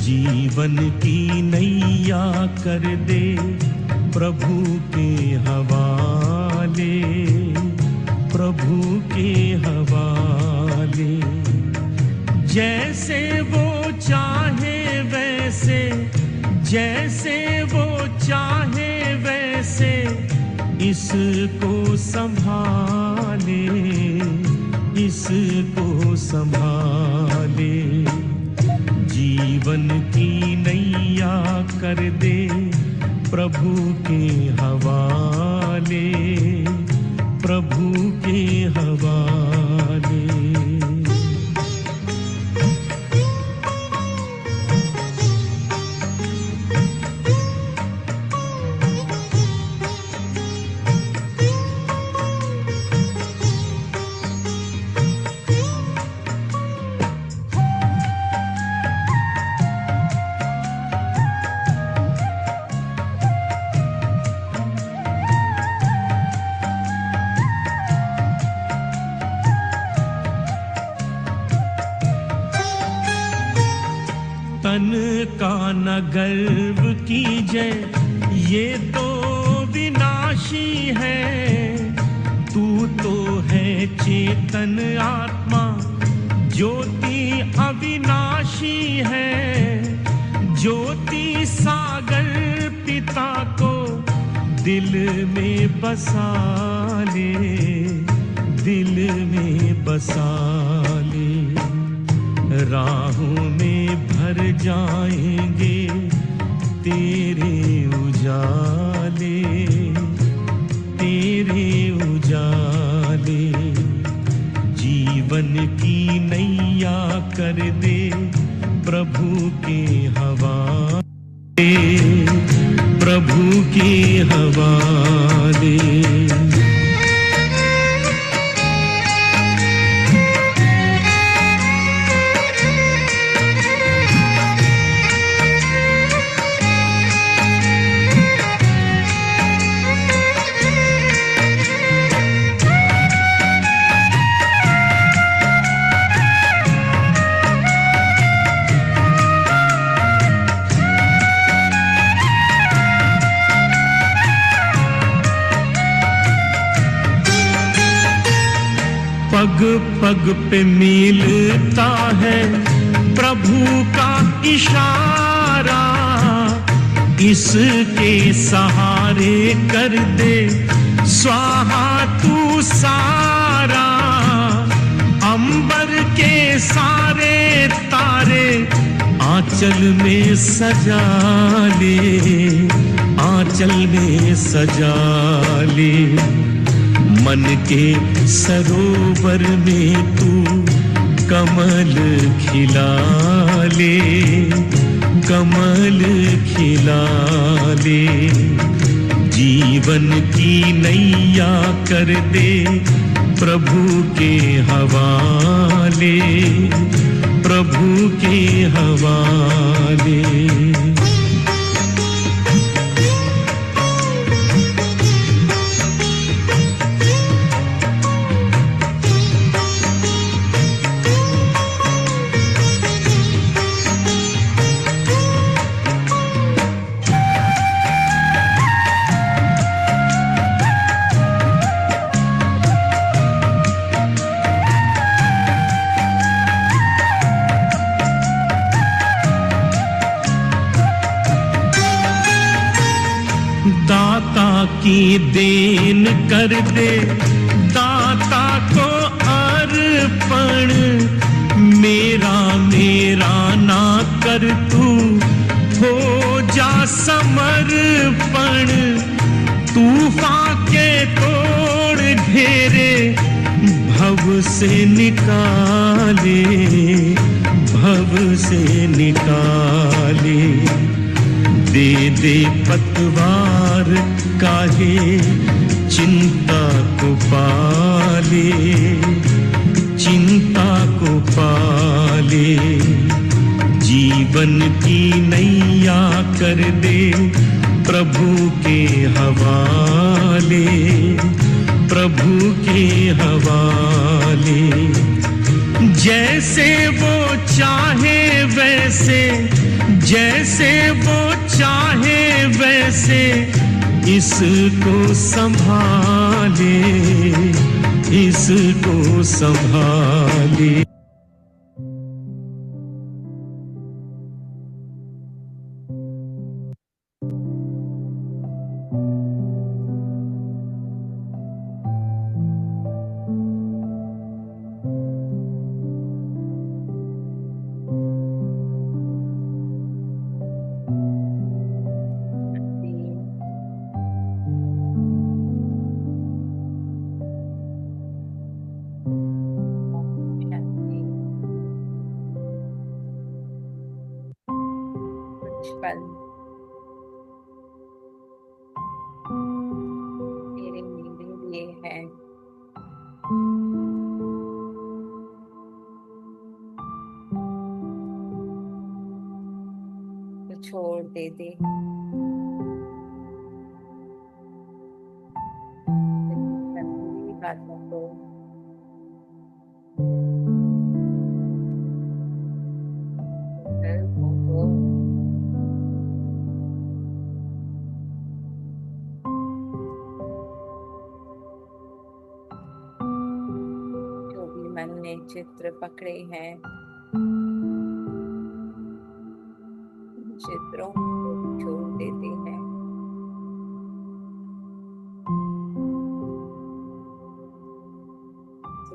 जीवन की नैया कर दे प्रभु के हवाले, प्रभु के हवाले। जैसे वो चाहे वैसे, जैसे वो चाहे वैसे इसको संभाले, इसको संभाले। जीवन की नैया कर दे प्रभु के हवाले, प्रभु के हवाले। तन का न गर्व कीजय, ये तो विनाशी है। तू तो है चेतन आत्मा, ज्योति अविनाशी है। ज्योति सागर पिता को दिल में बसा ले, दिल में बसा ले। राहों में भर जाएंगे तेरे उजाले, तेरे उजाले। जीवन की नैया कर दे प्रभु के हवाले, प्रभु के हवाले। पग पग पे मिलता है प्रभु का इशारा। इसके सहारे कर दे स्वाहा तू सारा। अंबर के सारे तारे आंचल में सजा ले, आंचल में सजा ले। मन के सरोवर में तू कमल खिला ले, कमल खिला ले। जीवन की नैया कर दे प्रभु के हवाले, प्रभु के हवाले। दाता की देन कर दे दाता को अर्पण। मेरा मेरा ना कर तू हो जा समर्पण। तूफान के तोड़ घेरे भव से निकाले, भव से निकाले। दे दे पतवार काहे चिंता को पाले, चिंता को पाले। जीवन की नैया कर दे प्रभु के हवाले, प्रभु के हवाले। जैसे वो चाहे वैसे, जैसे वो चाहे वैसे इसको संभाले, इसको संभाले। पल मेरे लिए है, तो छोड़ दे दे बातों को। जो भी मन ने चित्र पकड़े हैं, चित्रों को छोड़ देते हैं।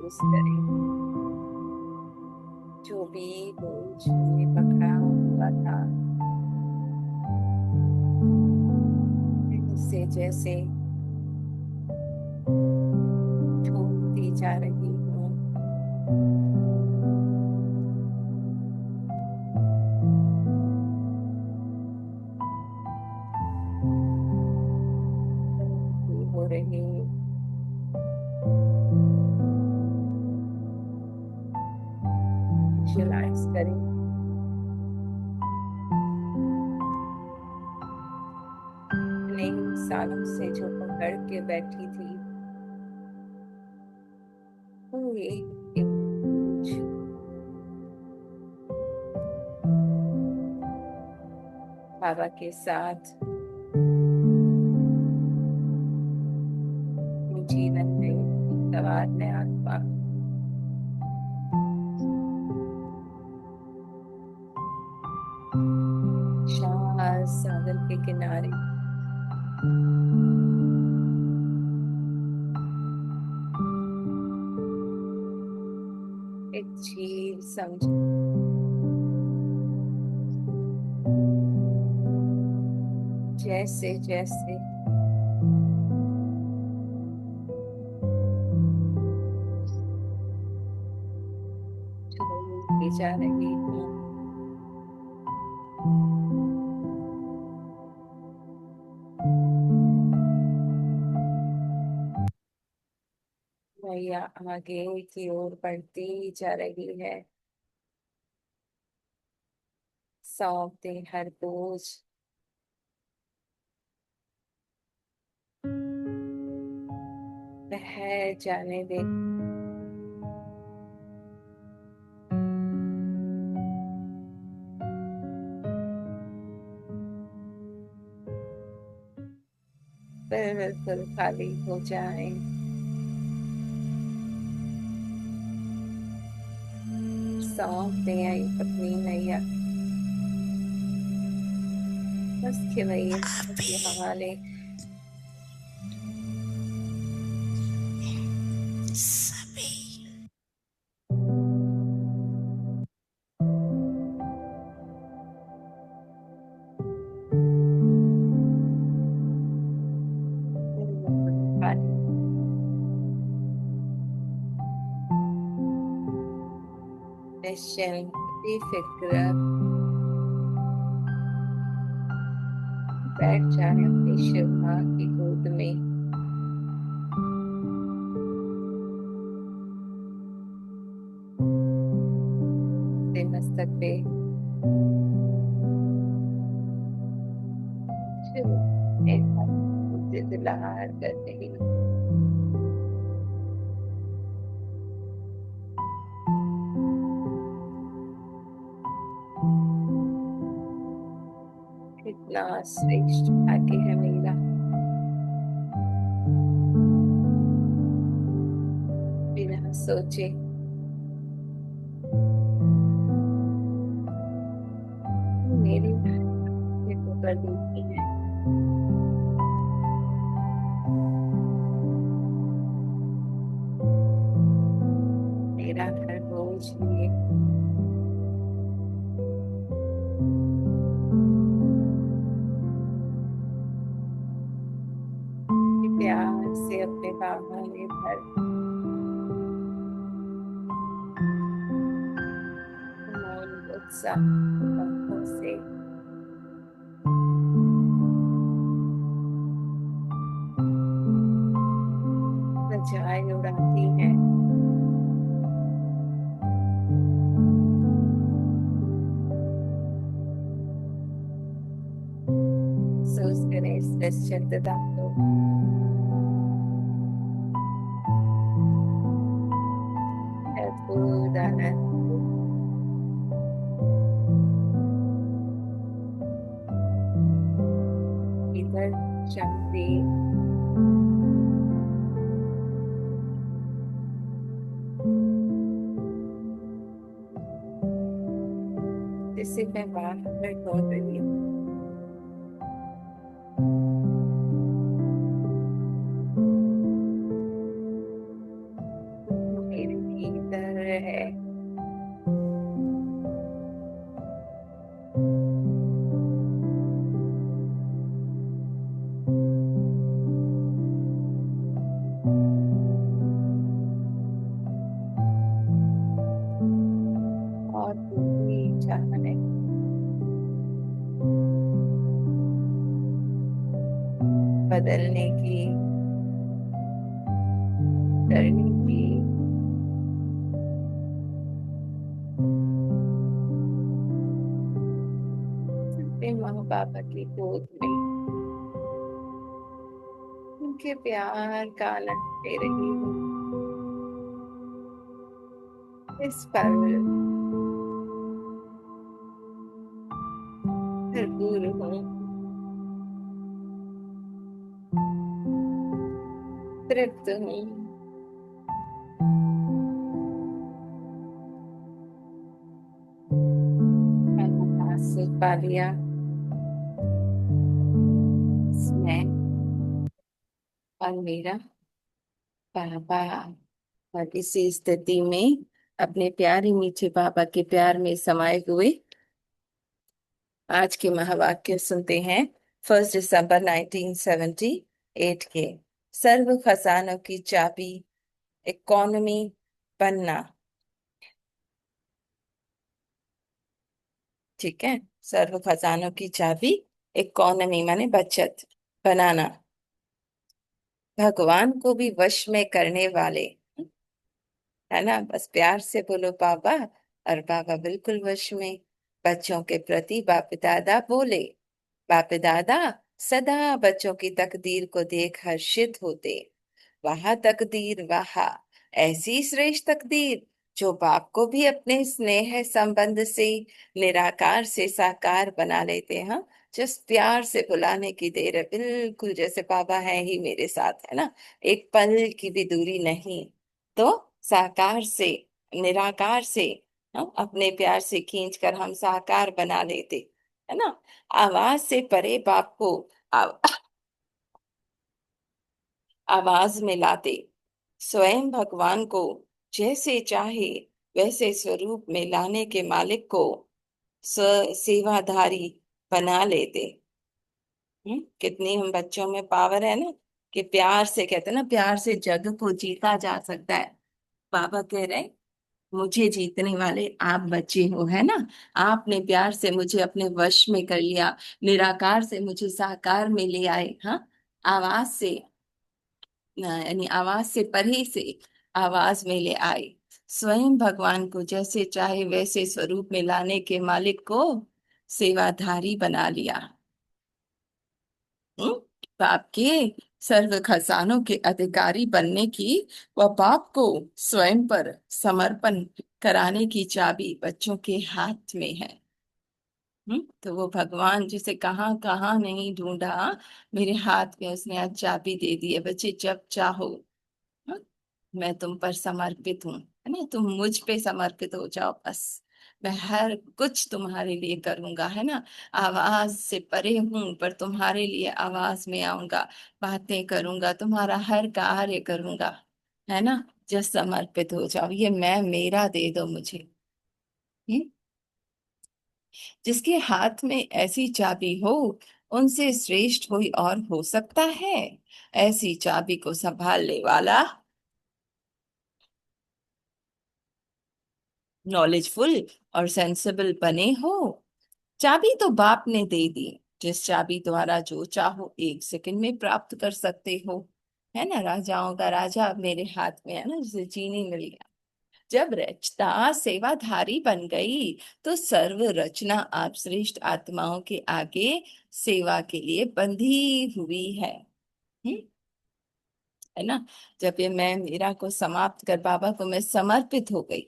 महसूस करें जो भी बोझ हमने पकड़ा हुआ था, उससे जैसे छोड़ती जा रही हूँ। हो रही विजुअलाइज करें अपने सालों से जो पकड़ के बैठी थी, वो एक बाबा के साथ जीवन में सवार में आत्मा शाह सागर के किनारे एक झील समझ, जैसे जैसे छोड़ती जा रही हूँ। मैया आगे की ओर बढ़ती जा रही है। सौंप दे हर बोझ, बह जाने दे। बिल्कुल खाली हो जाए। सौंप दे आई अपनी नैया, बस खिलैया के हवाले। निश्चिंत बेफिक्र बैठ जाए अपनी शिव माँ की गोद में। अपने मस्तक पे दिलहार कर रही। कितना श्रेष्ठ भाग्य है मेरा। बिना सोचे मेरी भाग्य को कर देती है। मेरा हर बोझ लिए प्यार से अपने बाहों में भर मौन उत्साह पंखों से सजाए उड़ाती है। महसूस करें इस निश्चिंतता को। अद्भुत आनंद इधर शांति जिसे मैं बाहर ढूंढ रही हूँ। मेरे भीतर है। और पूरी चाहने बदलने की, करने की, अपने माँ बाप की गोद में उनके प्यार का आनंद ले रही हूँ। इस पल भरपूर हूँ, तृप्त हूँ। मैंने आंसू पा लिया। मैं और मेरा पापा और इसी स्थिति में अपने प्यारे मीठे पापा के प्यार में समाये हुए आज के महावाक्य सुनते हैं। 1 दिसंबर 1978 के। सर्व खजानों की चाबी इकोनॉमी बनना। ठीक है। सर्व खजानों की चाबी इकोनॉमी माने बचत बनाना। भगवान को भी वश में करने वाले, है ना। बस प्यार से बोलो बाबा, और बाबा बिल्कुल वश में। बच्चों के प्रति बाप दादा बोले। बाप दादा सदा बच्चों की तकदीर को देख हर्षित होते। वाह तकदीर वाह, ऐसी श्रेष्ठ तकदीर जो बाप को भी अपने स्नेह संबंध से निराकार से साकार बना लेते हैं। हाँ, जस्ट प्यार से बुलाने की देर है, बिल्कुल जैसे बाबा है ही मेरे साथ, है ना। एक पल की भी दूरी नहीं। तो साकार से निराकार से, हाँ, अपने प्यार से खींच कर हम साकार बना लेते, है ना। आवाज से परे बाप को आवाज में लाते। स्वयं भगवान को जैसे चाहे वैसे स्वरूप में लाने के मालिक को सेवाधारी बना लेते। कितनी हम बच्चों में पावर है ना, कि प्यार से कहते हैं ना, प्यार से जग को जीता जा सकता है। बाबा कह रहे हैं, मुझे जीतने वाले आप बच्चे हो, है ना। आपने प्यार से मुझे अपने वश में कर लिया, निराकार से मुझे साकार में ले आए। हाँ, आवाज से, यानी आवाज से परे से आवाज में ले आए। स्वयं भगवान को जैसे चाहे वैसे स्वरूप में लाने के मालिक को सेवाधारी बना लिया। हम्म? बाप के सर्व खजानों के अधिकारी बनने की व बाप को स्वयं पर समर्पण कराने की चाबी बच्चों के हाथ में है। तो वो भगवान जिसे कहाँ कहाँ नहीं ढूंढा, मेरे हाथ में उसने आज चाबी दे दी है। बच्चे जब चाहो, हम्म, मैं तुम पर समर्पित हूँ, है ना, तुम मुझ पे समर्पित हो जाओ बस। मैं हर कुछ तुम्हारे लिए करूंगा, है ना। आवाज से परे हूं पर तुम्हारे लिए आवाज में आऊंगा, बातें करूंगा, तुम्हारा हर कार्य करूंगा, है ना। जस्ट समर्पित हो जाओ, ये मैं मेरा दे दो मुझे। हम्म? जिसके हाथ में ऐसी चाबी हो, उनसे श्रेष्ठ कोई और हो सकता है। ऐसी चाबी को संभालने वाला नॉलेजफुल और सेंसिबल बने हो। चाबी तो बाप ने दे दी, जिस चाबी द्वारा जो चाहो 1 सेकंड में प्राप्त कर सकते हो, है ना। राजाओं का राजा अब मेरे हाथ में है ना, जिसे चीनी मिल गया। जब रचता सेवाधारी बन गई, तो सर्व रचना आप श्रेष्ठ आत्माओं के आगे सेवा के लिए बंधी हुई है। हम्म, है ना। जब ये मैं मेरा को समाप्त कर बाबा को मैं समर्पित हो गई,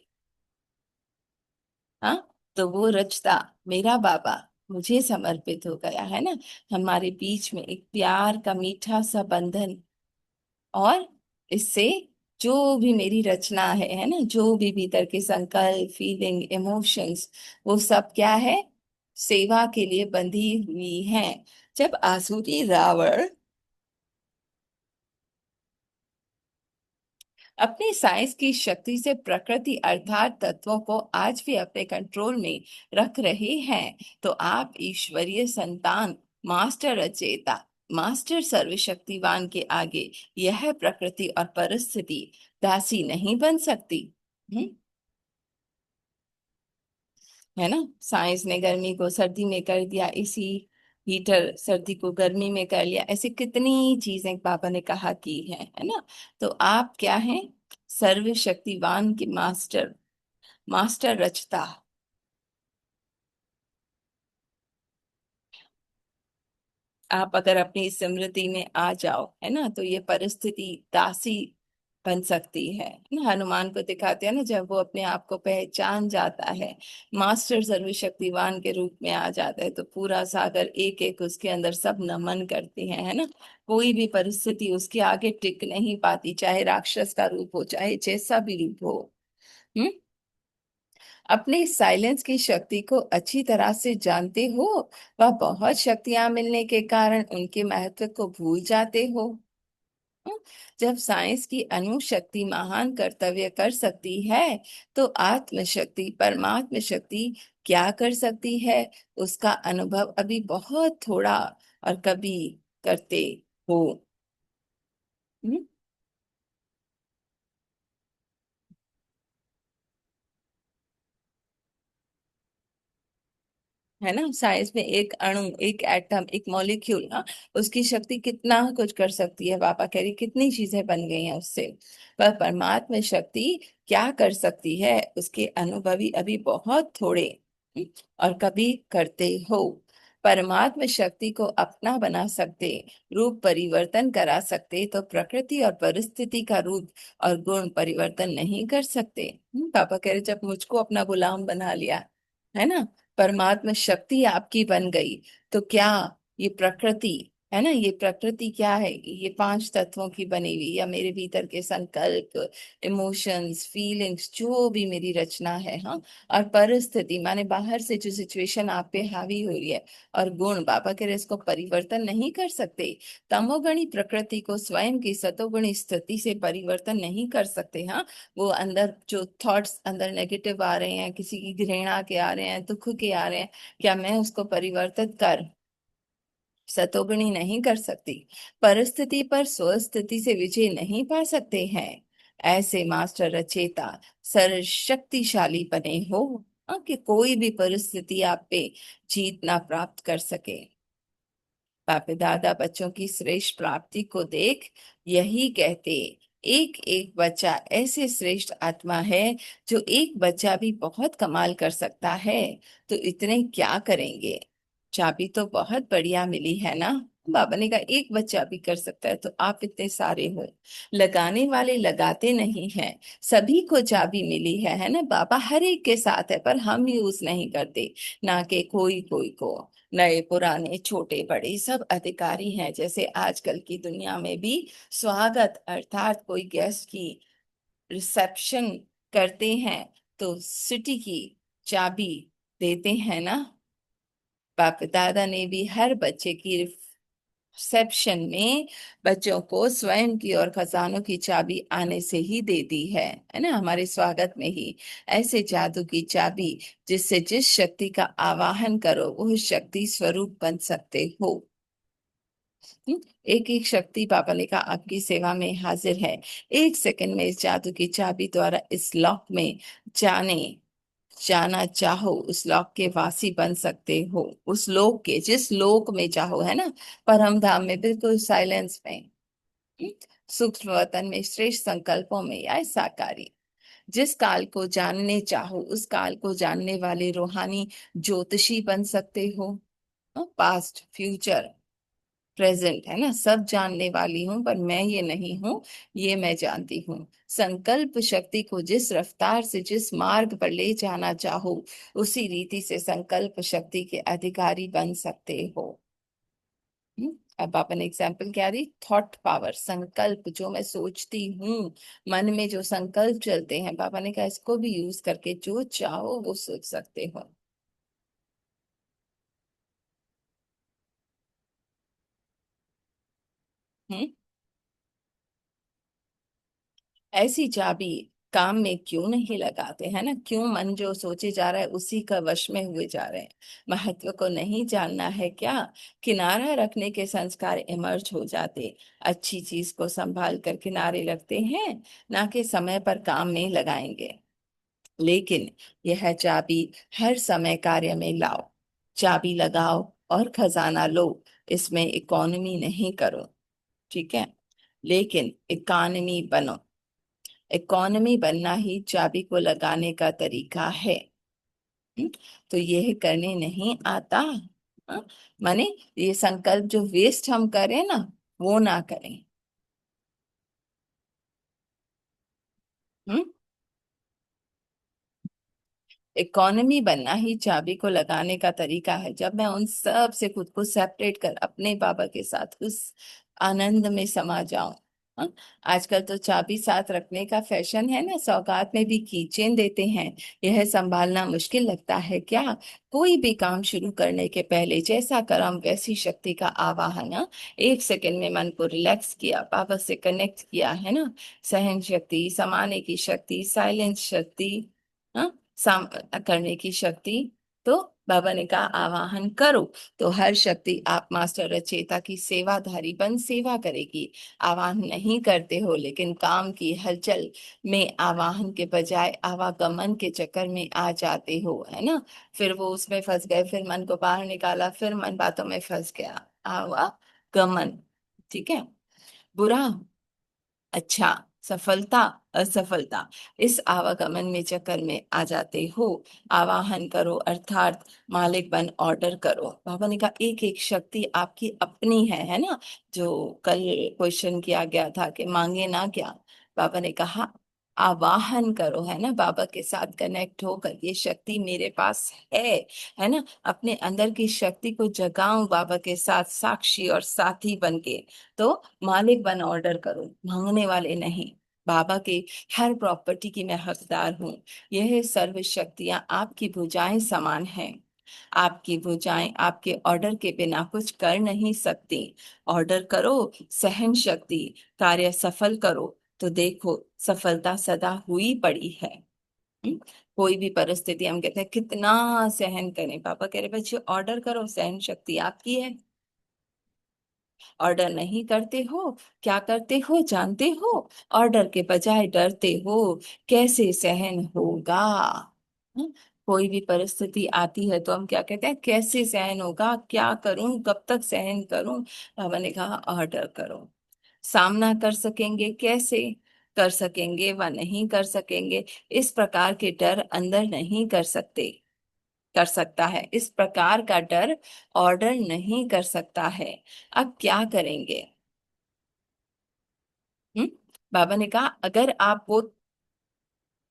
हाँ, तो वो रचता मेरा बाबा मुझे समर्पित हो गया, है ना। हमारे बीच में एक प्यार का मीठा सा बंधन, और इससे जो भी मेरी रचना है ना, जो भी भीतर के संकल्प, फीलिंग, इमोशंस, वो सब क्या है, सेवा के लिए बंधी हुई हैं। जब आसुरी रावण अपनी साइंस की शक्ति से प्रकृति अर्थात तत्वों को आज भी अपने कंट्रोल में रख रहे हैं, तो आप ईश्वरीय संतान, मास्टर रचयिता, मास्टर सर्वशक्तिवान के आगे यह प्रकृति और परिस्थिति दासी नहीं बन सकती। हम्म, है ना। साइंस ने गर्मी को सर्दी में कर दिया, इसी हीटर सर्दी को गर्मी में कर लिया, ऐसी कितनी चीजें पापा ने कहा की है ना। तो आप क्या हैं, सर्वशक्तिवान के मास्टर, मास्टर रचता। आप अगर अपनी स्मृति में आ जाओ, है ना, तो ये परिस्थिति दासी बन सकती है ना। हनुमान को दिखाते हैं ना, जब वो अपने आप को पहचान जाता है, मास्टर सर्वशक्तिवान के रूप में आ जाता है, तो पूरा सागर एक एक उसके अंदर सब नमन करते हैं, है ना। कोई भी परिस्थिति उसके आगे टिक नहीं पाती, चाहे राक्षस का रूप हो, चाहे जैसा भी रूप हो। हम्म। अपने साइलेंस की शक्ति को अच्छी तरह से जानते हो, वह बहुत शक्तियां मिलने के कारण उनके महत्व को भूल जाते हो। हम्म, जब साइंस की अणुशक्ति महान कर्तव्य कर सकती है, तो आत्मशक्ति, परमात्म शक्ति क्या कर सकती है, उसका अनुभव अभी बहुत थोड़ा और कभी करते हो। हम्म, है ना। साइंस में एक अणु, एक एटम, एक मॉलिक्यूल, हाँ, उसकी शक्ति कितना कुछ कर सकती है। पापा कह रही कितनी चीजें बन गई हैं उससे। पर परमात्मा शक्ति क्या कर सकती है, उसके अनुभवी अभी बहुत थोड़े, हम्म, और कभी करते हो। परमात्मा शक्ति को अपना बना सकते, रूप परिवर्तन करा सकते, तो प्रकृति और परिस्थिति का रूप और गुण परिवर्तन नहीं कर सकते। पापा कह रहे जब मुझको अपना गुलाम बना लिया, है ना, परमात्मा शक्ति आपकी बन गई, तो क्या ये प्रकृति, है ना, ये प्रकृति क्या है, ये 5 तत्वों की बनी हुई, या मेरे भीतर के संकल्प, इमोशंस, फीलिंग्स, जो भी मेरी रचना है, हाँ, और परिस्थिति माने बाहर से जो सिचुएशन आप पे हावी हो रही है, और गुण बाबा के रहे इसको परिवर्तन नहीं कर सकते। तमोगणी प्रकृति को स्वयं की सतोगुणी स्थिति से परिवर्तन नहीं कर सकते, हाँ। वो अंदर जो थॉट्स अंदर नेगेटिव आ रहे हैं, किसी की घृणा के आ रहे हैं, दुख के आ रहे हैं, क्या मैं उसको परिवर्तित कर सतोगुणी नहीं कर सकती। परिस्थिति पर स्वस्थिति से विजय नहीं पा सकते हैं। ऐसे मास्टर रचेता सर्वशक्तिशाली बने हो, कि कोई भी परिस्थिति आप पे जीत ना प्राप्त कर सके। बाप दादा बच्चों की श्रेष्ठ प्राप्ति को देख यही कहते, एक एक बच्चा ऐसे श्रेष्ठ आत्मा है, जो एक बच्चा भी बहुत कमाल कर सकता है, तो इतने क्या करेंगे। चाबी तो बहुत बढ़िया मिली है ना। बाबा ने कहा एक बच्चा भी कर सकता है तो आप इतने सारे हो। लगाने वाले लगाते नहीं हैं। सभी को चाबी मिली है ना, बाबा हर एक के साथ है पर हम यूज नहीं करते। ना कि कोई कोई को, नए पुराने छोटे बड़े सब अधिकारी हैं। जैसे आजकल की दुनिया में भी स्वागत अर्थात कोई गेस्ट की रिसेप्शन करते हैं तो सिटी की चाबी देते हैं ना। बाप दादा ने भी हर बच्चे की रिसेप्शन में बच्चों को स्वयं की और खजानों की चाबी आने से ही दे दी है ना, हमारे स्वागत में ही। ऐसे जादू की चाबी जिससे जिस शक्ति का आवाहन करो वो शक्ति स्वरूप बन सकते हो। एक एक शक्ति पापा ने कहा आपकी सेवा में हाजिर है। एक सेकंड में इस जादू की चाबी द्वारा इस लॉक में जाने जाना चाहो उस लोक के वासी बन सकते हो। उस लोक के जिस लोक में चाहो, है ना, परम धाम में बिल्कुल साइलेंस में, हम्म, सूक्ष्म वतन में श्रेष्ठ संकल्पों में या साकारी। जिस काल को जानने चाहो उस काल को जानने वाले रूहानी ज्योतिषी बन सकते हो। पास्ट फ्यूचर प्रेजेंट, है ना, सब जानने वाली हूं पर मैं ये नहीं हूं, ये मैं जानती हूँ। संकल्प शक्ति को जिस रफ्तार से जिस मार्ग पर ले जाना चाहो उसी रीति से संकल्प शक्ति के अधिकारी बन सकते हो। अब पापा ने एग्जाम्पल क्या दी, थॉट पावर, संकल्प जो मैं सोचती हूँ, मन में जो संकल्प चलते हैं, पापा ने कहा इसको भी यूज करके जो चाहो वो सोच सकते हो। हम्म ऐसी चाबी काम में क्यों नहीं लगाते, है ना, क्यों मन जो सोचे जा रहा है उसी का वश में हुए जा रहे हैं। महत्व को नहीं जानना है क्या, किनारा रखने के संस्कार इमर्ज हो जाते। अच्छी चीज को संभाल कर किनारे रखते हैं, ना कि समय पर काम में लगाएंगे। लेकिन यह चाबी हर समय कार्य में लाओ। चाबी लगाओ और खजाना लो, इसमें इकोनॉमी नहीं करो, ठीक है, लेकिन इकॉनमी बनो। इकॉनमी बनना ही चाबी को लगाने का तरीका है। हम्म, तो यह करने नहीं आता। हाँ? माने ये संकल्प जो वेस्ट हम करें ना वो ना करें। हम्म इकोनॉमी बनना ही चाबी को लगाने का तरीका है। जब मैं उन सब से खुद को सेपरेट कर अपने बाबा के साथ उस आनंद में समा जाऊं। हाँ? आजकल तो चाबी साथ रखने का फैशन है ना, सौगात में भी कीचेन देते हैं। यह संभालना मुश्किल लगता है क्या। कोई भी काम शुरू करने के पहले जैसा कर्म वैसी शक्ति का आवाहन, हाँ? एक सेकंड में मन को रिलैक्स किया, बाबा से कनेक्ट किया, है ना, सहन शक्ति, समाने की शक्ति, साइलेंस शक्ति, हाँ, साम करने की शक्ति। तो बाबा ने कहा आवाहन करो तो हर शक्ति आप मास्टर रचेता की सेवाधारी बन सेवा करेगी। आवाहन नहीं करते हो लेकिन काम की हलचल में आवाहन के बजाय आवागमन के चक्कर में आ जाते हो, है ना, फिर वो उसमें फंस गए, फिर मन को बाहर निकाला, फिर मन बातों में फंस गया। आवागमन, ठीक है, बुरा अच्छा, सफलता असफलता, इस आवागमन में चक्कर में आ जाते हो। आवाहन करो अर्थात मालिक बन ऑर्डर करो। बाबा ने कहा एक एक शक्ति आपकी अपनी है ना। जो कल क्वेश्चन किया गया था कि मांगे ना क्या, बाबा ने कहा आवाहन करो, है ना, बाबा के साथ कनेक्ट होकर ये शक्ति मेरे पास है ना, अपने अंदर की शक्ति को जगाऊं बाबा के साथ साक्षी और साथी बन के। तो मालिक बन ऑर्डर करो, मांगने वाले नहीं। बाबा के हर प्रॉपर्टी की मैं हकदार हूँ। यह सर्व शक्तियां आपकी भुजाएं समान हैं। आपकी भुजाएं आपके ऑर्डर के बिना कुछ कर नहीं सकती। ऑर्डर करो, सहन शक्ति, कार्य सफल करो, तो देखो सफलता सदा हुई पड़ी है। हम्म? कोई भी परिस्थिति हम कहते हैं कितना सहन करें, पापा कह रहे बच्चे ऑर्डर करो, सहन शक्ति आपकी है। ऑर्डर नहीं करते हो, क्या करते हो जानते हो, ऑर्डर के बजाय डरते हो कैसे सहन होगा। हम्म? कोई भी परिस्थिति आती है तो हम क्या कहते हैं, कैसे सहन होगा, क्या करूं, कब तक सहन करूं। बाबा ने कहा ऑर्डर करो। सामना कर सकेंगे, कैसे कर सकेंगे व नहीं कर सकेंगे, इस प्रकार के डर अंदर नहीं कर सकते। कर सकता है, इस प्रकार का डर ऑर्डर नहीं कर सकता है। अब क्या करेंगे? हम्म। बाबा ने कहा अगर आप वो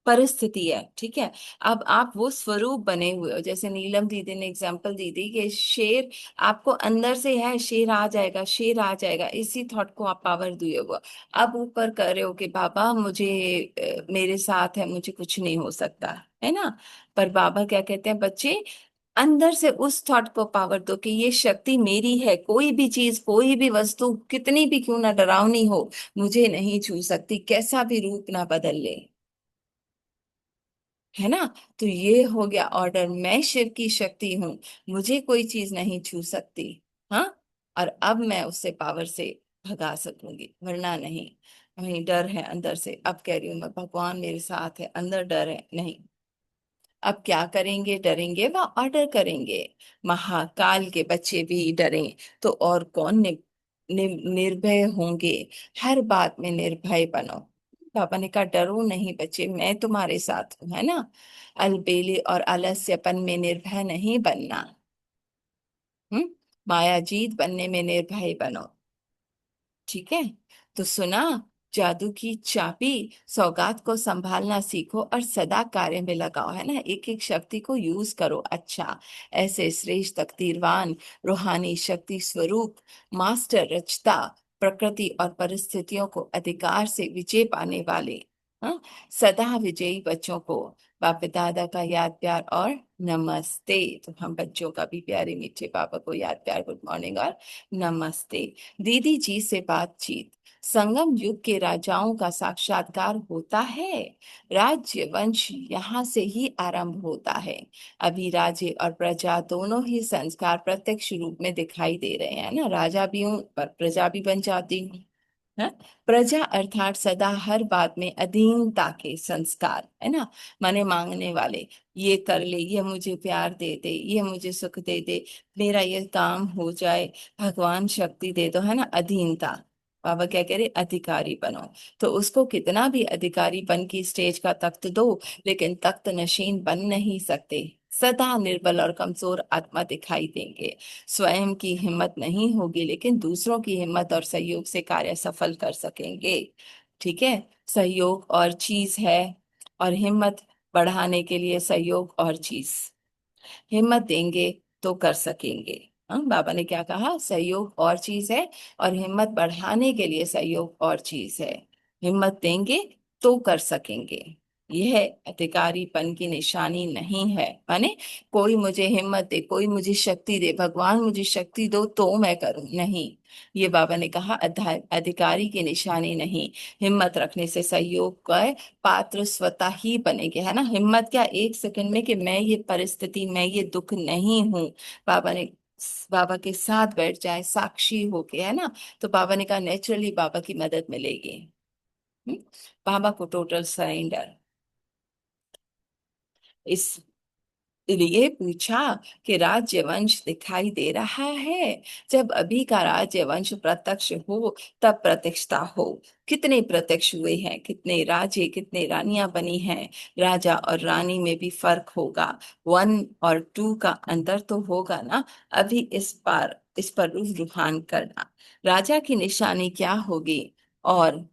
परिस्थिति है, ठीक है, अब आप वो स्वरूप बने हुए हो, जैसे नीलम दीदी ने एग्जांपल दी थी कि शेर आपको अंदर से है, शेर आ जाएगा, शेर आ जाएगा, इसी थॉट को आप पावर दिए हुआ। अब ऊपर कर रहे हो कि बाबा मुझे मेरे साथ है, मुझे कुछ नहीं हो सकता, है ना। पर बाबा क्या कहते हैं, बच्चे अंदर से उस थॉट को पावर दो कि ये शक्ति मेरी है, कोई भी चीज, कोई भी वस्तु कितनी भी क्यों ना डरावनी हो, मुझे नहीं छू सकती, कैसा भी रूप ना बदल ले, है ना। तो ये हो गया ऑर्डर, मैं शिव की शक्ति हूं, मुझे कोई चीज नहीं छू सकती। हाँ। और अब मैं उससे पावर से भगा सकूंगी, वरना नहीं। वही डर है अंदर से, अब कह रही हूं मैं भगवान मेरे साथ है, अंदर डर है नहीं। अब क्या करेंगे, डरेंगे व ऑर्डर करेंगे। महाकाल के बच्चे भी डरें तो और कौन निर्भय होंगे। हर बात में निर्भय बनो। पापा ने कहा डरो नहीं बच्चे, मैं तुम्हारे साथ हूं, है ना। अलबेली और आलस्यपन में निर्भय नहीं बनना। हम्म। मायाजीत बनने में निर्भय बनो। ठीक है। तो सुना, जादू की चाबी, सौगात को संभालना सीखो और सदा कार्य में लगाओ, है ना, एक एक शक्ति को यूज करो। अच्छा, ऐसे श्रेष्ठ तकदीरवान रूहानी शक्ति स्वरूप मास्टर रचता, प्रकृति और परिस्थितियों को अधिकार से विजय पाने वाले, हाँ, सदा विजयी बच्चों को बाप दादा का याद प्यार और नमस्ते। तो हम बच्चों का भी प्यारे मीठे पापा को याद प्यार, गुड मॉर्निंग और नमस्ते। दीदी जी से बातचीत, संगम युग के राजाओं का साक्षात्कार होता है। राज्य वंश यहाँ से ही आरंभ होता है। अभी राज्य और प्रजा दोनों ही संस्कार प्रत्यक्ष रूप में दिखाई दे रहे हैं ना, राजा भी हूँ पर प्रजा भी बन जाती हूँ। है। प्रजा अर्थात सदा हर बात में अधीनता के संस्कार, है ना, माने मांगने वाले। ये कर ले, ये मुझे प्यार दे दे, ये मुझे सुख दे दे, मेरा ये काम हो जाए, भगवान शक्ति दे दो, है ना, अधीनता। बाबा क्या कह रहे, अधिकारी बनो। तो उसको कितना भी अधिकारी बन की स्टेज का तख्त दो, लेकिन तख्त नशीन बन नहीं सकते। सदा निर्बल और कमजोर आत्मा दिखाई देंगे। स्वयं की हिम्मत नहीं होगी, लेकिन दूसरों की हिम्मत और सहयोग से कार्य सफल कर सकेंगे। ठीक है। सहयोग और चीज है, और हिम्मत बढ़ाने के लिए सहयोग और चीज, हिम्मत देंगे तो कर सकेंगे। हाँ, बाबा ने क्या कहा, सहयोग और चीज है, और हिम्मत बढ़ाने के लिए सहयोग और चीज है। हिम्मत देंगे तो कर सकेंगे। यह अधिकारीपन की निशानी नहीं है, माने कोई मुझे हिम्मत दे, कोई मुझे शक्ति दे, भगवान मुझे शक्ति दो तो मैं करूं, नहीं। ये बाबा ने कहा अधिकारी की निशानी नहीं। हिम्मत रखने से सहयोग का पात्र स्वतः ही बनेंगे, है ना। हिम्मत क्या, एक सेकंड में कि मैं ये परिस्थिति, मैं ये दुख नहीं हूं, बाबा ने, बाबा के साथ बैठ जाए साक्षी होके, है ना। तो बाबा ने कहा नेचुरली बाबा की मदद मिलेगी। हम्म? बाबा को टोटल सरेंडर। इस लिए पूछा कि राज्य वंश दिखाई दे रहा है। जब अभी का राज्य वंश प्रत्यक्ष हो तब प्रतिष्ठा हो। कितने प्रत्यक्ष हुए हैं, कितने राजे, कितने रानियां बनी हैं। राजा और रानी में भी फर्क होगा, 1 और 2 का अंतर तो होगा ना। अभी इस पर रुझान करना। राजा की निशानी क्या होगी, और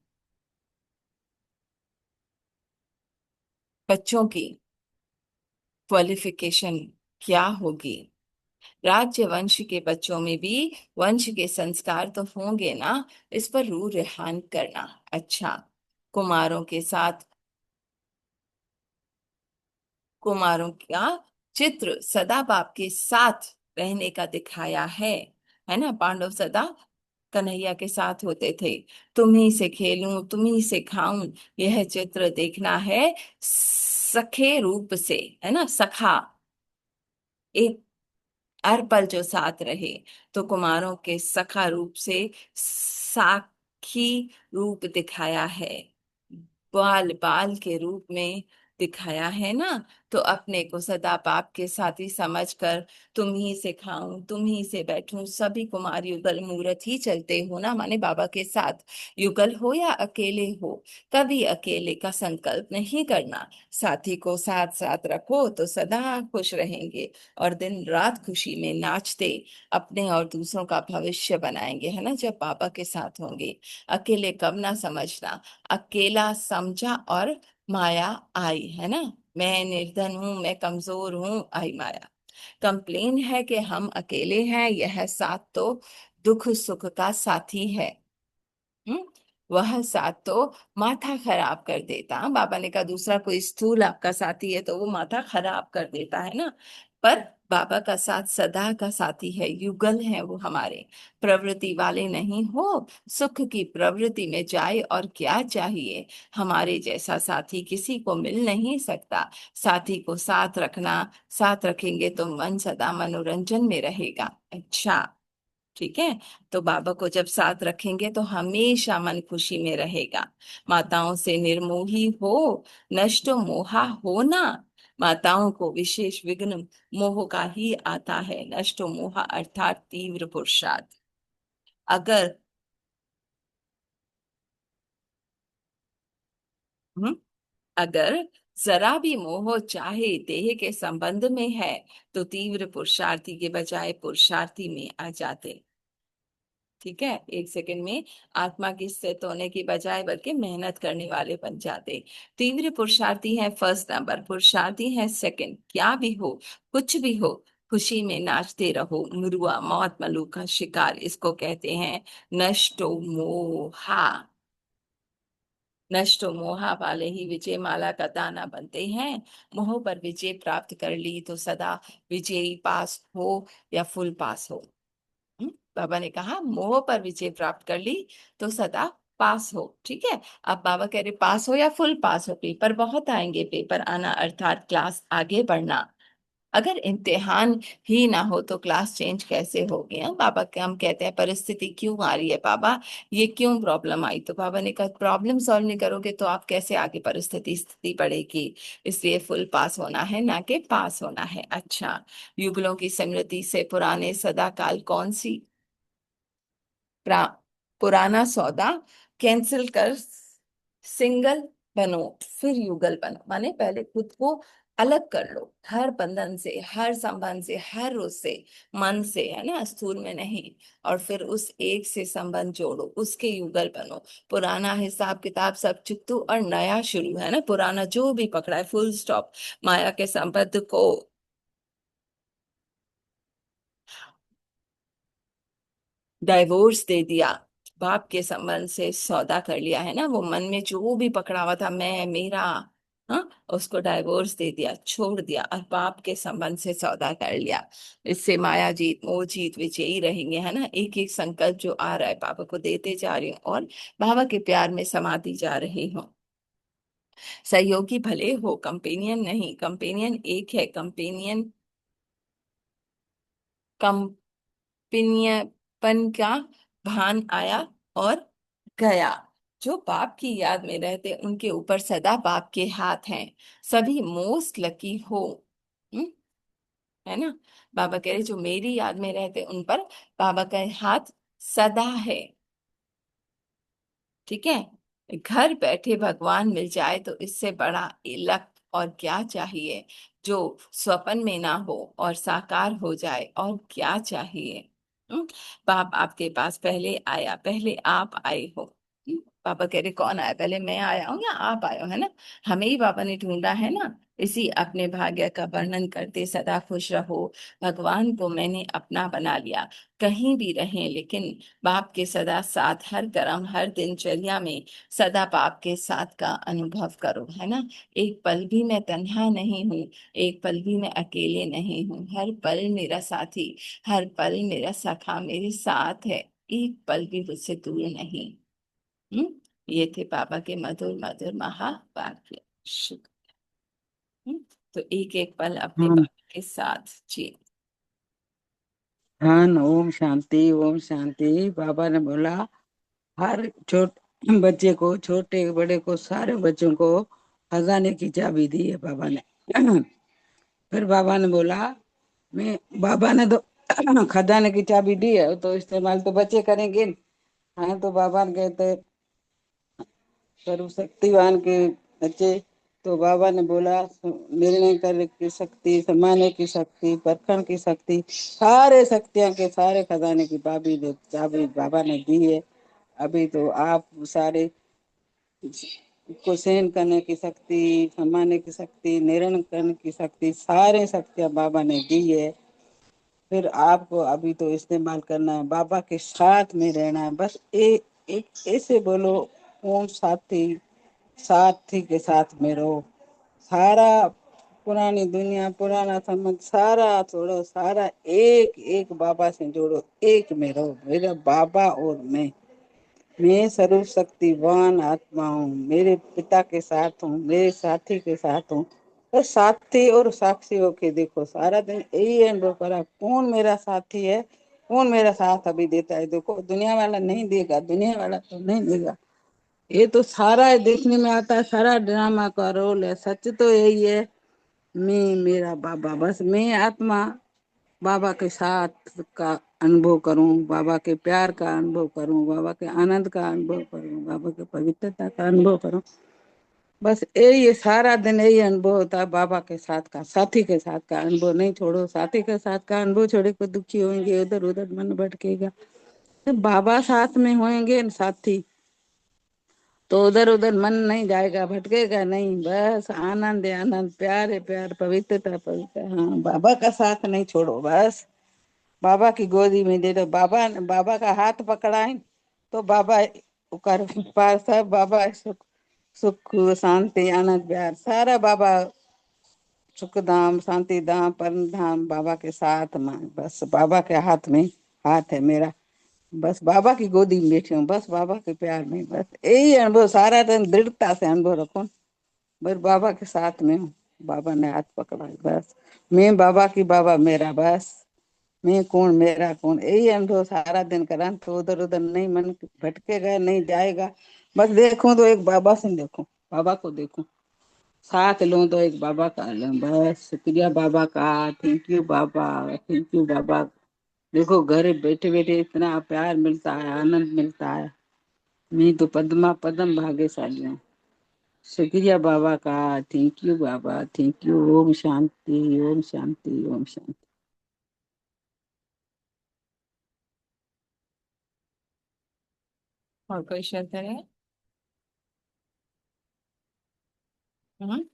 बच्चों की क्वालिफिकेशन क्या होगी। राज्य वंश के बच्चों में भी वंश के संस्कार तो होंगे ना, इस पर रू रेहान करना। अच्छा, कुमारों के साथ, कुमारों का चित्र सदा बाप के साथ रहने का दिखाया है ना। पांडव सदा कन्हैया के साथ होते थे। तुम्ही से खेलूं, तुम्ही से खाऊं, यह चित्र देखना है सखे रूप से, है ना, सखा, एक हर पल जो साथ रहे। तो कुमारों के सखा रूप से साखी रूप दिखाया है। बाल बाल के रूप में दिखाया है ना, तो अपने को सदा बाप के साथ ही समझकर तुम ही से खाऊं, तुम ही से बैठूं, सभी कुमार युगल मूर्त ही चलते हो ना, माने बाबा के साथ युगल हो या अकेले हो, कभी अकेले का संकल्प नहीं करना। साथी को साथ साथ रखो तो सदा खुश रहेंगे और दिन रात खुशी में नाचते अपने और दूसरों का भविष्य बनाएंगे, है ना, जब बाबा के साथ होंगे। अकेले कब ना समझना, अकेला समझा और माया आई, है ना। मैं निर्धन हूं, मैं कमजोर हूं, आई माया। कंप्लेन है कि हम अकेले हैं, यह साथ तो दुख सुख का साथी है। हम्म, वह साथ तो माथा खराब कर देता। बाबा ने कहा दूसरा कोई स्थूल आपका साथी है तो वो माथा खराब कर देता है ना, पर बाबा का साथ सदा का साथी है, युगल है वो हमारे। प्रवृत्ति वाले नहीं हो, सुख की प्रवृत्ति में जाए और क्या चाहिए। हमारे जैसा साथी किसी को मिल नहीं सकता। साथी को साथ रखना, साथ रखेंगे तो मन सदा मनोरंजन में रहेगा। अच्छा, ठीक है। तो बाबा को जब साथ रखेंगे तो हमेशा मन खुशी में रहेगा। माताओं से निर्मोही हो, नष्ट मोहा हो ना। माताओं को विशेष विघ्न मोह का ही आता है, नष्ट मोहा अर्थात तीव्र पुरुषार्थ। अगर हम्म, अगर जरा भी मोह चाहे देह के संबंध में है तो तीव्र पुरुषार्थी के बजाय पुरुषार्थी में आ जाते। ठीक है, एक सेकंड में आत्मा की स्थित होने की बजाय बल्कि मेहनत करने वाले बन जाते। तीव्र पुरुषार्थी है फर्स्ट नंबर, पुरुषार्थी है सेकंड। क्या भी हो, कुछ भी हो, खुशी में नाचते रहो। मुरुआ मौत मलू का शिकार, इसको कहते हैं नष्टो मोहा। नष्टो मोहा वाले ही विजय माला का दाना बनते हैं। मोह पर विजय प्राप्त कर ली तो सदा विजयी पास हो या फुल पास हो। बाबा ने कहा मोह पर विजय प्राप्त कर ली तो सदा पास हो। ठीक है, अब बाबा कह रहे पास हो या फुल पास हो, पेपर बहुत आएंगे, पेपर आना अर्थात क्लास आगे बढ़ना। अगर इम्तिहान ही ना हो तो क्लास चेंज कैसे होगी। हाँ? बाबा के हम कहते हैं परिस्थिति क्यों आ रही है बाबा, ये क्यों प्रॉब्लम आई, तो बाबा ने कहा प्रॉब्लम सॉल्व नहीं करोगे तो आप कैसे आगे परिस्थिति स्थिति बढ़ेगी। इसलिए फुल पास होना है ना कि पास होना है। अच्छा, युगलों की स्मृति से पुराने सदा काल कौन सी प्रा, पुराना सौदा कैंसिल कर सिंगल बनो, फिर युगल बनो। माने पहले खुद को अलग कर लो हर बंधन से, हर संबंध से, हर उससे, मन से, है ना, स्थूल में नहीं। और फिर उस एक से संबंध जोड़ो, उसके युगल बनो। पुराना हिसाब किताब सब चुकतो और नया शुरू, है ना। पुराना जो भी पकड़ा है फुल स्टॉप। माया के संबंध को डाइवोर्स दे दिया, बाप के संबंध से सौदा कर लिया, है ना। वो मन में जो भी पकड़ा हुआ था मैं मेरा, हाँ, उसको डाइवोर्स दे दिया, छोड़ दिया और बाप के संबंध से सौदा कर लिया। इससे माया जीत मोह जीत विजयी रहेंगे, है ना। एक एक संकल्प जो आ रहा है बाबा को देते जा रही हूँ और बाबा के प्यार में समाती जा रही हूँ। सहयोगी भले हो, कंपेनियन नहीं, कंपेनियन एक है, कंपेनियन पिन्यपन का भान आया और गया। जो बाप की याद में रहते उनके ऊपर सदा बाप के हाथ हैं। सभी मोस्ट लकी हो, हम्म, है ना। बाबा कह रहे जो मेरी याद में रहते उन पर बाबा का हाथ सदा है। ठीक है, घर बैठे भगवान मिल जाए तो इससे बड़ा लक और क्या चाहिए। जो स्वप्न में ना हो और साकार हो जाए और क्या चाहिए। हम्म, बाप आपके पास पहले आया, पहले आप आए हो। पापा कह रहे कौन आया, पहले मैं आया हूँ या आप आए हो, है ना। हमें ही पापा ने ढूंढा है ना। इसी अपने भाग्य का वर्णन करते सदा खुश रहो। भगवान को मैंने अपना बना लिया। कहीं भी रहें लेकिन बाप के सदा साथ, हर कर्म हर दिनचर्या में सदा बाप के साथ का अनुभव करो, है ना। एक पल भी मैं तन्हा नहीं हूँ, एक पल भी मैं अकेले नहीं हूँ। हर पल मेरा साथी, हर पल मेरा सखा मेरे साथ है, एक पल भी मुझसे दूर नहीं। हम्म, ये थे बाबा के मधुर मधुर महावाक्य। हम्म, तो एक एक पल अपने हाँ। बाबा के साथ जी। हाँ, ओम शांति, ओम शांति। बाबा ने बोला हर छोटे बच्चे को, छोटे बड़े को, सारे बच्चों को खजाने की चाबी दी है बाबा ने। फिर बाबा ने बोला, मैं बाबा ने तो खजाने की चाबी दी है तो इस्तेमाल तो बच्चे करेंगे। हाँ, तो बाबा ने कहते सर्वशक्तिवान के बच्चे। तो बाबा ने बोला, निर्णय करने की शक्ति, समाने की शक्ति, परखण की शक्ति, सारे शक्तियां के सारे खजाने की चाबी बाबा ने दी है। अभी तो आप सारे को सहन करने की शक्ति, समाने की शक्ति, निर्णय करने की शक्ति, सारे शक्तियां बाबा ने दी है। फिर आपको अभी तो इस्तेमाल करना है, बाबा के साथ में रहना है। बस एक ऐसे बोलो, ओम साथी, साथी के साथ में रहो। सारा पुरानी दुनिया, पुराना संबंध सारा छोड़ो, सारा एक एक बाबा से जोड़ो, एक में रहो। मेरा बाबा और मैं सर्वशक्तिवान आत्मा हूँ, मेरे पिता के साथ हूँ, मेरे साथी के साथ हूँ। तो साथी और साक्षी होके देखो, सारा दिन यही अनुभव करा, कौन मेरा साथी है, कौन मेरा साथ अभी देता है। देखो, दुनिया वाला नहीं देगा, दुनिया वाला तो नहीं देगा। ये तो सारा देखने में आता है, सारा ड्रामा का रोल है। सच तो यही है, मैं मेरा बाबा, बस मैं आत्मा बाबा के साथ का अनुभव करूं, बाबा के प्यार का अनुभव करूं, बाबा के आनंद का अनुभव करूं, बाबा के पवित्रता का अनुभव करूं। बस यही सारा दिन यही अनुभव होता है, बाबा के साथ का, साथी के साथ का अनुभव नहीं छोड़ो। साथी के साथ का अनुभव छोड़े को दुखी होंगे, उधर उधर मन भटकेगा। तो बाबा साथ में होंगे साथी, तो उधर उधर मन नहीं जाएगा, भटकेगा नहीं। बस आनंद है आनंद, प्यार है प्यार, पवित्रता पवित्र। हाँ, बाबा का साथ नहीं छोड़ो, बस बाबा की गोदी में दे दो। बाबा का हाथ पकड़ा है तो बाबा कर पार, सब बाबा सुख सुख शांति आनंद प्यार सारा बाबा, सुख धाम शांति धाम परम धाम बाबा के साथ में। बस बाबा के हाथ में हाथ है मेरा, बस बाबा की गोदी में बैठी हूँ, बस बाबा के प्यार में। बस यही अनुभव सारा दिन दृढ़ता से अनुभव रखो, बस बाबा के साथ में हूँ, बाबा ने हाथ पकड़ा है, बस मैं बाबा की, बाबा मेरा, बस मैं कौन मेरा कौन, यही अनुभव सारा दिन करा तो उधर उधर नहीं मन भटकेगा, नहीं जाएगा। बस देखूं तो एक बाबा से देखूं, बाबा को देखूं, साथ लूं तो एक बाबा का लूं। बस शुक्रिया बाबा का, थैंक यू बाबा, थैंक यू बाबा। देखो, घर बैठे बैठे इतना प्यार मिलता है, आनंद मिलता है। मैं तो पद्मा पदम भाग्यशाली हूँ। शुक्रिया बाबा का, थैंक यू बाबा, थैंक यू। ओम शांति, ओम शांति, ओम शांति। और कोई शेयर करे? हम्म।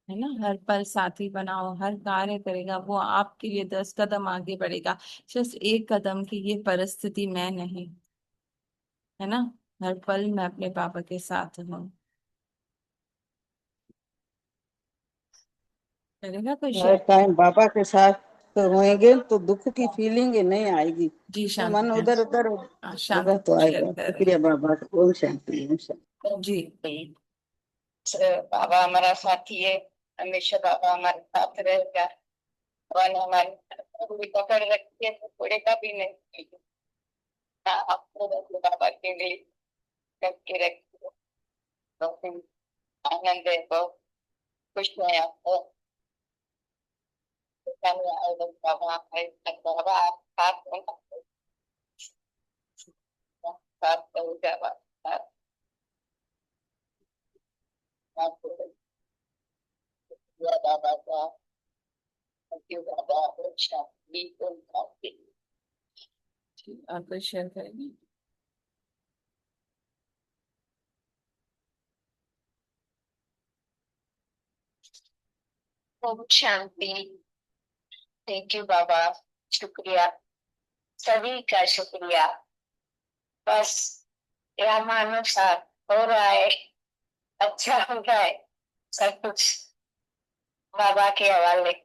है ना, हर पल साथी बनाओ, हर कार्य करेगा वो आपके लिए 10 कदम आगे बढ़ेगा। सिर्फ एक कदम की ये परिस्थिति मैं नहीं, है ना। हर पल मैं अपने पापा के साथ हूँ। करेगा कोई हर शेयर? टाइम बाबा के साथ तो होएंगे तो दुख की फीलिंग नहीं आएगी, जी तो शांति मन मैम। उधर उधर हाँ, होगा शांति तो शेयर आएगा। कर रही शुक्रिया बाबा का। ओम शांति, ओम शांति। हूँ जी। बाबा हमारा साथी है, हमेशा बाबा हमारे साथ रहेगा। भगवान ने हमारी पूरी पकड़ रखी है तो छोड़ेगा भी नहीं। हाँ, आपको बस बाबा के लिए करके रखिए, बहुत आनंद है, बहुत खुश है आपको। बाबा हमारे साथ, बाबा आप साथ हो, साथ रहेगा बाबा, आपको बाबा का बाबा अच्छा बिल्कुल काफी। और कोई शेयर करेंगे? ओम शांति। थैंक यू बाबा, शुक्रिया, सभी का शुक्रिया। बस क्रमानुसार हो रहा है, अच्छा हो रहा है, सब कुछ बाबा के हवाले।